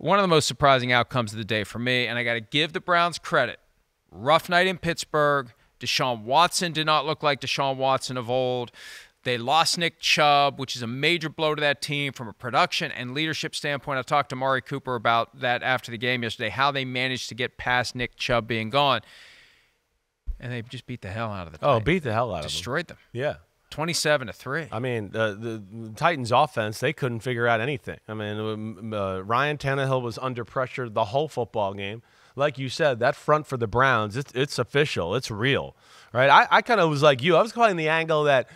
one of the most surprising outcomes of the day for me, and I got to give the Browns credit. Rough night in Pittsburgh. Deshaun Watson did not look like Deshaun Watson of old. They lost Nick Chubb, which is a major blow to that team from a production and leadership standpoint. I talked to Amari Cooper about that after the game yesterday, how they managed to get past Nick Chubb being gone. And they just beat the hell out of the Titans. Oh, beat the hell out of them. Destroyed them. Yeah. 27-3. I mean, the Titans' offense, they couldn't figure out anything. I mean, Ryan Tannehill was under pressure the whole football game. Like you said, that front for the Browns, it's official. It's real, right? I kind of was like you. I was calling the angle that,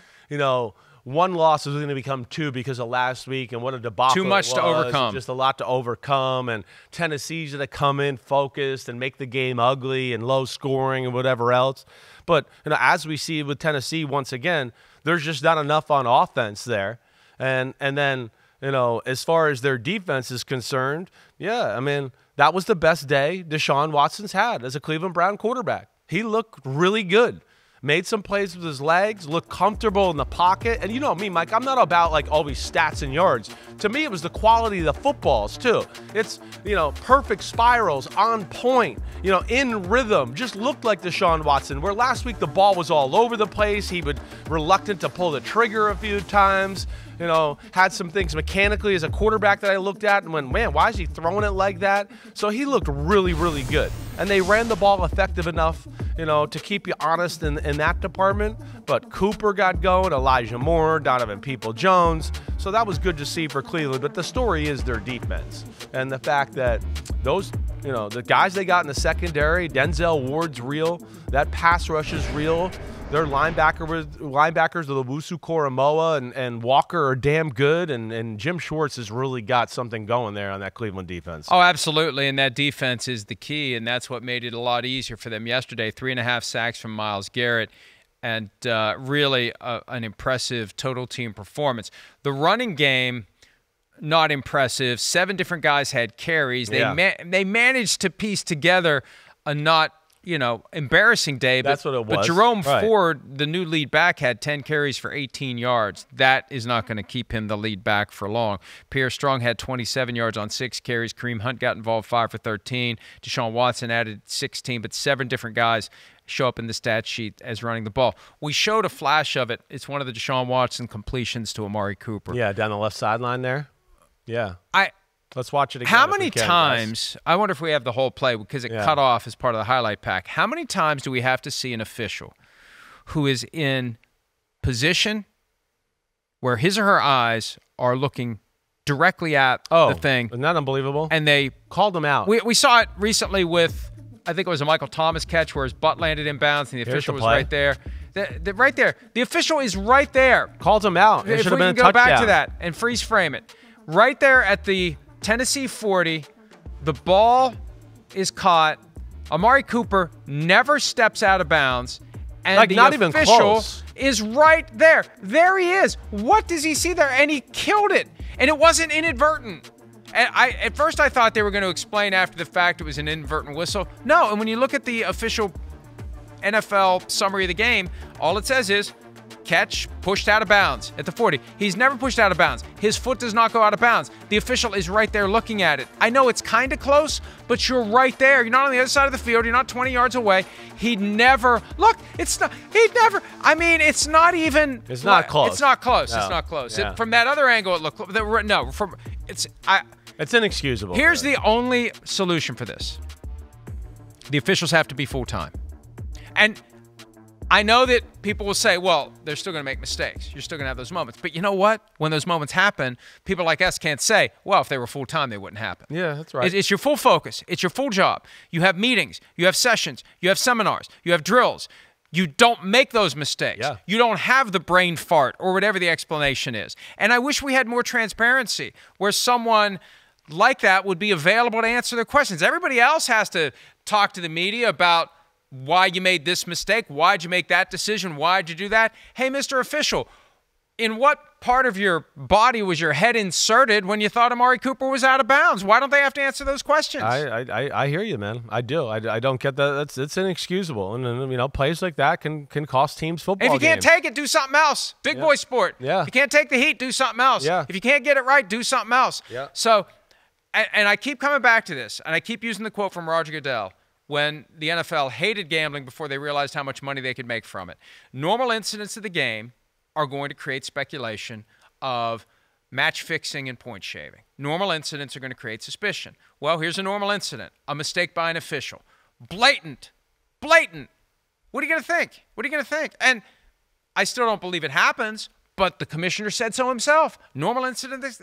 one loss was going to become two because of last week and what a debacle Too much it was, to overcome. just a lot to overcome, and Tennessee's going to come in focused and make the game ugly and low scoring and whatever else. But as we see with Tennessee once again, there's just not enough on offense there. And then, as far as their defense is concerned, yeah, I mean, that was the best day Deshaun Watson's had as a Cleveland Brown quarterback. He looked really good. Made some plays with his legs, looked comfortable in the pocket. And you know me, Mike, I'm not about always stats and yards. To me, it was the quality of the footballs too. It's, perfect spirals, on point, in rhythm. Just looked like Deshaun Watson, where last week the ball was all over the place. He was reluctant to pull the trigger a few times. Had some things mechanically as a quarterback that I looked at and went, man, why is he throwing it like that? So he looked really, really good. And they ran the ball effective enough, to keep you honest in that department. But Cooper got going, Elijah Moore, Donovan People-Jones. So that was good to see for Cleveland. But the story is their defense and the fact that those, the guys they got in the secondary, Denzel Ward's real. That pass rush is real. Their linebackers, the Owusu Koramoah and Walker are damn good, and Jim Schwartz has really got something going there on that Cleveland defense. Oh, absolutely, and that defense is the key, and that's what made it a lot easier for them yesterday. 3.5 sacks from Myles Garrett, and really an impressive total team performance. The running game, not impressive. 7 different guys had carries. They managed to piece together a not embarrassing day. That's what it was. But Jerome Ford, the new lead back, had 10 carries for 18 yards. That is not going to keep him the lead back for long. Pierre Strong had 27 yards on 6 carries. Kareem Hunt got involved 5 for 13. Deshaun Watson added 16, but 7 different guys show up in the stat sheet as running the ball. We showed a flash of it. It's one of the Deshaun Watson completions to Amari Cooper. Yeah, down the left sideline there. Yeah. Let's watch it again. How many times, I wonder if we have the whole play because it cut off as part of the highlight pack. How many times do we have to see an official who is in position where his or her eyes are looking directly at the thing? Isn't that unbelievable? And they called him out. We saw it recently with, I think it was a Michael Thomas catch where his butt landed in bounds and the official was right there. Right there. The official is right there. Called him out. It should have been a touchdown. If we can go back to that and freeze frame it. Right there at the Tennessee 40, the ball is caught. Amari Cooper never steps out of bounds, and the official is right there. There he is. What does he see there? And he killed it, and it wasn't inadvertent. And at first I thought they were going to explain after the fact it was an inadvertent whistle. No, and when you look at the official NFL summary of the game, all it says is, catch, pushed out of bounds at the 40. He's never pushed out of bounds. His foot does not go out of bounds. The official is right there looking at it. I know it's kind of close, but you're right there. You're not on the other side of the field. You're not 20 yards away. He not even. It's not close. It's not close. No. It's not close. Yeah. From that other angle, it looked it's inexcusable. Here's the only solution for this. The officials have to be full-time. And I know that people will say, well, they're still going to make mistakes. You're still going to have those moments. But you know what? When those moments happen, people like us can't say, well, if they were full-time, they wouldn't happen. Yeah, that's right. It's your full focus. It's your full job. You have meetings. You have sessions. You have seminars. You have drills. You don't make those mistakes. Yeah. You don't have the brain fart or whatever the explanation is. And I wish we had more transparency where someone like that would be available to answer their questions. Everybody else has to talk to the media about why you made this mistake, why'd you make that decision, why'd you do that? Hey, Mr. Official, in what part of your body was your head inserted when you thought Amari Cooper was out of bounds? Why don't they have to answer those questions? I hear you, man. I do. I don't get that. It's inexcusable. And plays like that can cost teams football games. If you can't take it, do something else. Big boy sport. Yeah. If you can't take the heat, do something else. Yeah. If you can't get it right, do something else. Yeah. So and I keep coming back to this, and I keep using the quote from Roger Goodell when the NFL hated gambling before they realized how much money they could make from it. Normal incidents of the game are going to create speculation of match fixing and point shaving. Normal incidents are going to create suspicion. Well, here's a normal incident. A mistake by an official. Blatant. What are you going to think? And I still don't believe it happens, but the commissioner said so himself. Normal incidents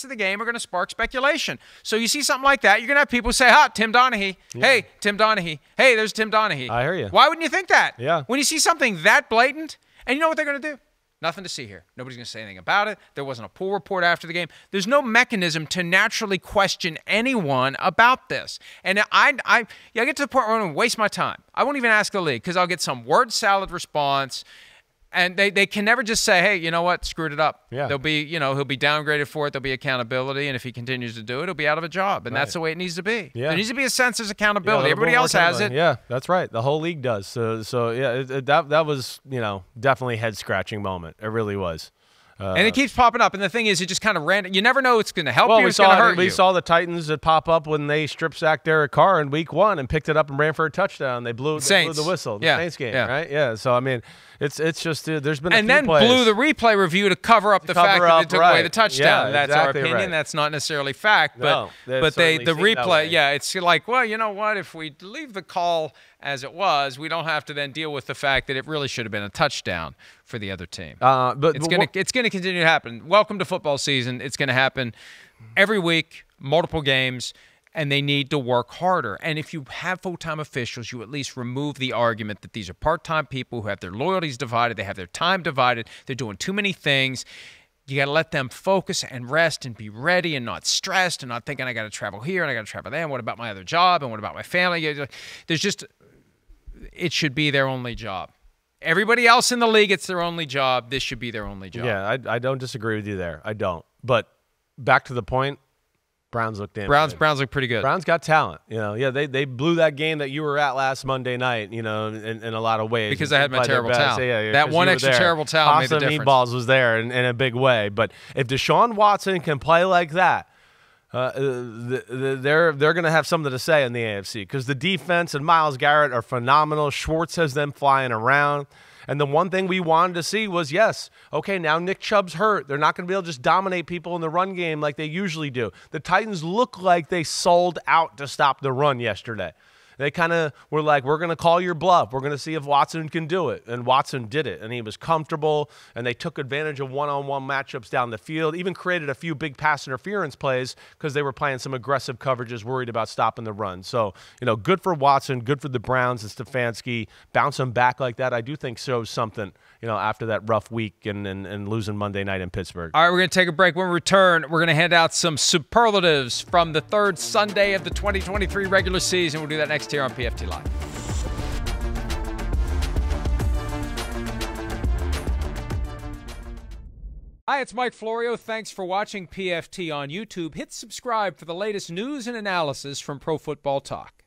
of the game are going to spark speculation. So you see something like that, you're going to have people say, Tim Donaghy. Yeah. Hey, Tim Donaghy. Hey, there's Tim Donaghy. I hear you. Why wouldn't you think that? Yeah. When you see something that blatant, and you know what they're going to do? Nothing to see here. Nobody's going to say anything about it. There wasn't a pool report after the game. There's no mechanism to naturally question anyone about this. And I get to the point where I'm going to waste my time. I won't even ask the league because I'll get some word salad response. And they can never just say, hey, you know what, screwed it up. Yeah. He'll be downgraded for it. There'll be accountability. And if he continues to do it, he'll be out of a job. And that's the way it needs to be. Yeah. There needs to be a sense of accountability. Everybody else has it. Yeah, that's right. The whole league does. So yeah, that was, definitely head-scratching moment. It really was. And it keeps popping up. And the thing is, it just kind of random. You never know it's going to help you. It's going to hurt you. We saw the Titans that pop up when they strip-sacked Derek Carr in week 1 and picked it up and ran for a touchdown. They blew the whistle. The Saints game, right? Yeah. So, I mean, it's just there's been a few then plays. blew the replay review to cover up the fact that they took away the touchdown. Yeah, that's exactly our opinion. Right. That's not necessarily fact. But the replay, it's like, well, you know what? If we leave the call as it was, we don't have to then deal with the fact that it really should have been a touchdown for the other team. But it's going to continue to happen. Welcome to football season. It's going to happen every week, multiple games, and they need to work harder. And if you have full-time officials, you at least remove the argument that these are part-time people who have their loyalties divided, they have their time divided, they're doing too many things. You got to let them focus and rest and be ready and not stressed and not thinking I got to travel here and I got to travel there. And what about my other job? And what about my family? It should be their only job. Everybody else in the league, it's their only job. This should be their only job. Yeah, I don't disagree with you there. I don't. But back to the point, Browns look damn good. Browns look pretty good. Browns got talent. They blew that game that you were at last Monday night, in a lot of ways. Because I had my terrible talent. That one extra terrible talent made the difference. Meatballs was there in a big way. But if Deshaun Watson can play like that, they're going to have something to say in the AFC because the defense and Myles Garrett are phenomenal. Schwartz has them flying around. And the one thing we wanted to see was, yes, okay, now Nick Chubb's hurt. They're not going to be able to just dominate people in the run game like they usually do. The Titans look like they sold out to stop the run yesterday. They kind of were like, we're going to call your bluff. We're going to see if Watson can do it. And Watson did it, and he was comfortable, and they took advantage of one-on-one matchups down the field, even created a few big pass interference plays because they were playing some aggressive coverages, worried about stopping the run. So, good for Watson, good for the Browns and Stefanski. Bouncing back like that, I do think shows something, after that rough week and losing Monday night in Pittsburgh. All right, we're going to take a break. When we return, we're going to hand out some superlatives from the third Sunday of the 2023 regular season. We'll do that next here on PFT Live. Hi, it's Mike Florio. Thanks for watching PFT on YouTube. Hit subscribe for the latest news and analysis from Pro Football Talk.